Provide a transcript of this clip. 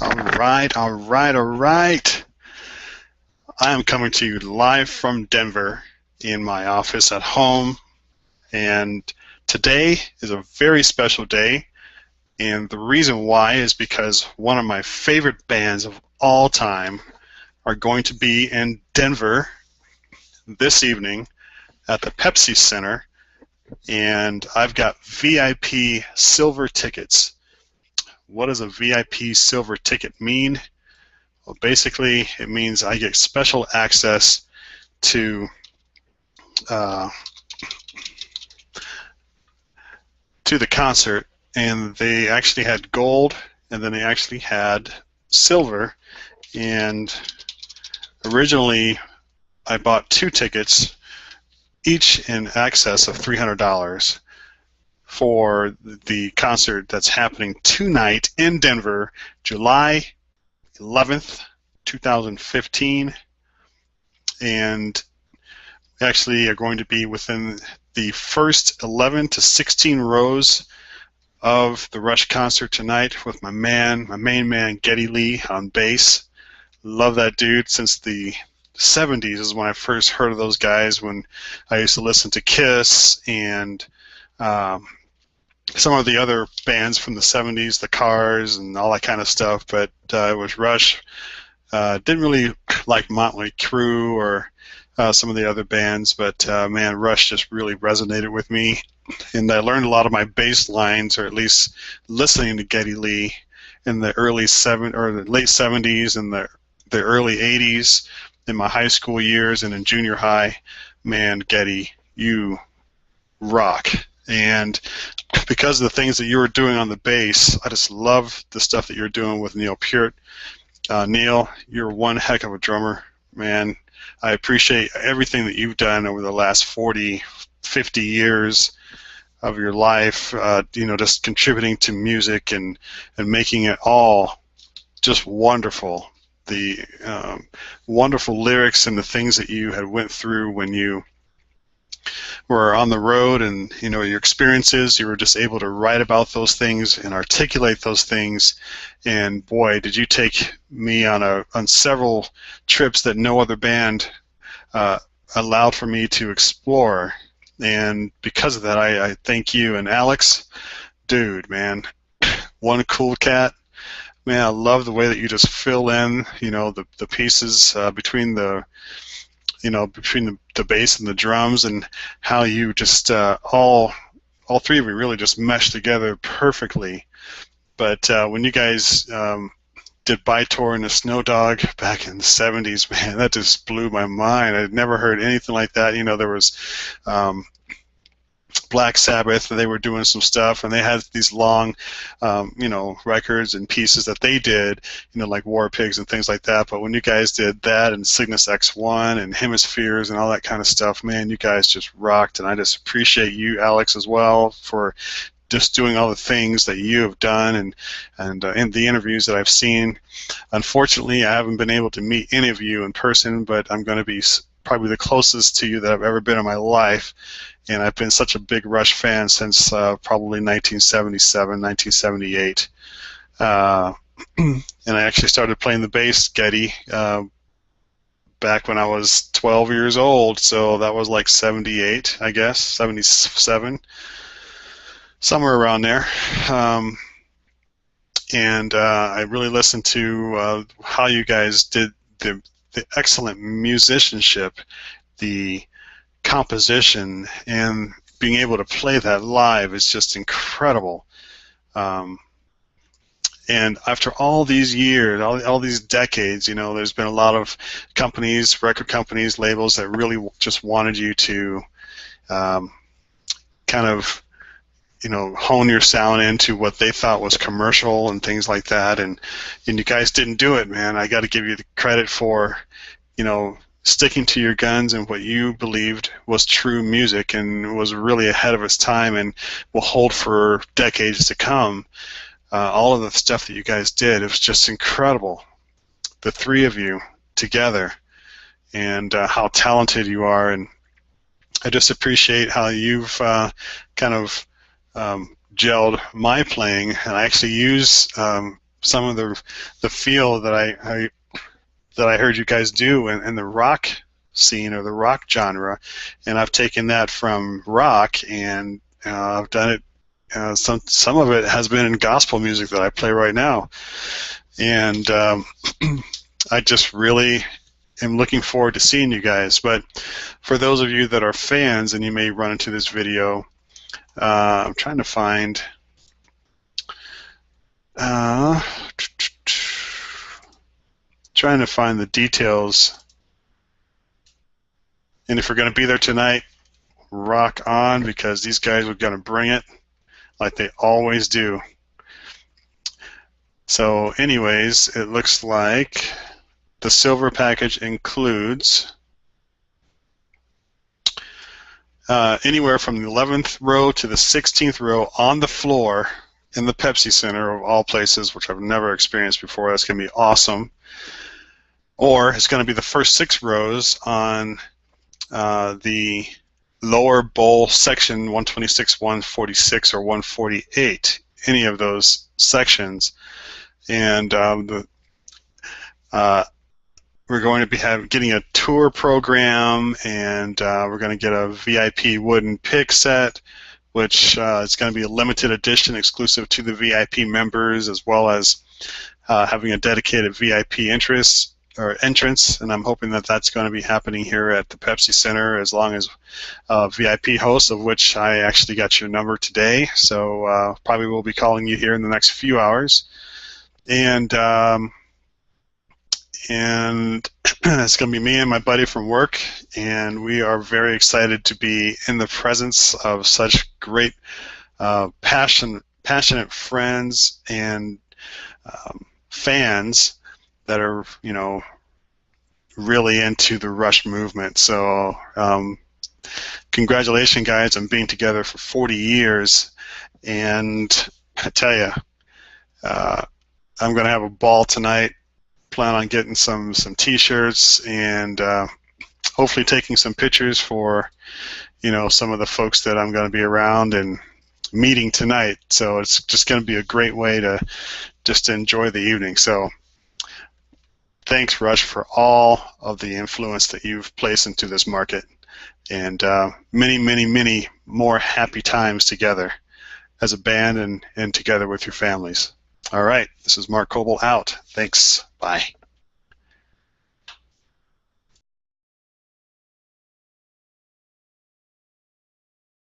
All right, all right, all right. I am coming to you live from Denver in my office at home, and today is a very special day. And the reason why is because one of my favorite bands of all time are going to be in Denver this evening at the Pepsi Center, and I've got VIP silver tickets. What does a VIP silver ticket mean? Well, basically, it means I get special access to uh, to the concert, and they actually had gold, and then they actually had silver. And originally, I bought two tickets, each in excess of $300 for the concert that's happening tonight in Denver, July 11th, 2015, and actually are going to be within the first 11 to 16 rows of the Rush concert tonight with my main man, Geddy Lee on bass. Love that dude since the 70s is when I first heard of those guys, when I used to listen to Kiss and some of the other bands from the 70s, the Cars and all that kind of stuff, but it was Rush. Didn't really like Motley Crue or some of the other bands, but man, Rush just really resonated with me, and I learned a lot of my bass lines, or at least listening to Geddy Lee in the the late 70s and the early 80s in my high school years and in junior high. Man, Geddy, you rock. And because of the things that you were doing on the bass, I just love the stuff that you're doing with Neil Peart. Neil, you're one heck of a drummer, man. I appreciate everything that you've done over the last 40, 50 years of your life, just contributing to music and making it all just wonderful. The wonderful lyrics and the things that you had went through when you were on the road, and your experiences, you were just able to write about those things and articulate those things. And boy, did you take me on several trips that no other band allowed for me to explore. And because of that, I thank you. And Alex, dude, man, one cool cat. Man, I love the way that you just fill in, the pieces between the bass and the drums, and how you just all three of you really just mesh together perfectly. But when you guys did By-Tor and the Snow Dog back in the 70s, man, that just blew my mind. I'd never heard anything like that. There was Black Sabbath, they were doing some stuff, and they had these long, records and pieces that they did, like War Pigs and things like that. But when you guys did that and Cygnus X1 and Hemispheres and all that kind of stuff, man, you guys just rocked. And I just appreciate you, Alex, as well, for just doing all the things that you have done, and in the interviews that I've seen. Unfortunately, I haven't been able to meet any of you in person, but I'm going to be probably the closest to you that I've ever been in my life. And I've been such a big Rush fan since probably 1977, 1978. And I actually started playing the bass, Geddy, back when I was 12 years old. So that was like 78, I guess, 77, somewhere around there. And I really listened to how you guys did the excellent musicianship, the composition, and being able to play that live is just incredible. And after all these years, all these decades, there's been a lot of companies, record companies, labels that really just wanted you to kind of hone your sound into what they thought was commercial and things like that, and you guys didn't do it, man. I got to give you the credit for sticking to your guns and what you believed was true music, and was really ahead of its time and will hold for decades to come. All of the stuff that you guys did, it was just incredible, the three of you together, and how talented you are. And I just appreciate how you've kind of gelled my playing, and I actually use some of the feel that I heard you guys do in the rock scene or the rock genre, and I've taken that from rock and I've done it. Some of it has been in gospel music that I play right now, and I just really am looking forward to seeing you guys. But for those of you that are fans, and you may run into this video, I'm trying to find. Trying to find the details. And if you're going to be there tonight, rock on, because these guys are going to bring it like they always do. So anyways, it looks like the silver package includes anywhere from the 11th row to the 16th row on the floor in the Pepsi Center, of all places, which I've never experienced before. That's going to be awesome. Or it's going to be the first 6 rows on the lower bowl section, 126, 146, or 148, any of those sections. And we're going to be getting a tour program, and we're going to get a VIP wooden pick set, which is going to be a limited edition exclusive to the VIP members, as well as having a dedicated VIP entrance, and I'm hoping that that's going to be happening here at the Pepsi Center, as long as VIP hosts, of which I actually got your number today, so probably will be calling you here in the next few hours. And it's going to be me and my buddy from work, and we are very excited to be in the presence of such great passionate friends and fans that are, you know, really into the Rush movement. So congratulations, guys, on being together for 40 years, and I tell you, I'm going to have a ball tonight. Plan on getting some t-shirts and hopefully taking some pictures for, you know, some of the folks that I'm going to be around and meeting tonight. So it's just going to be a great way to just enjoy the evening. So thanks, Rush, for all of the influence that you've placed into this market, and many, many, many more happy times together as a band and together with your families. All right, this is Mark Coble out. Thanks. Bye.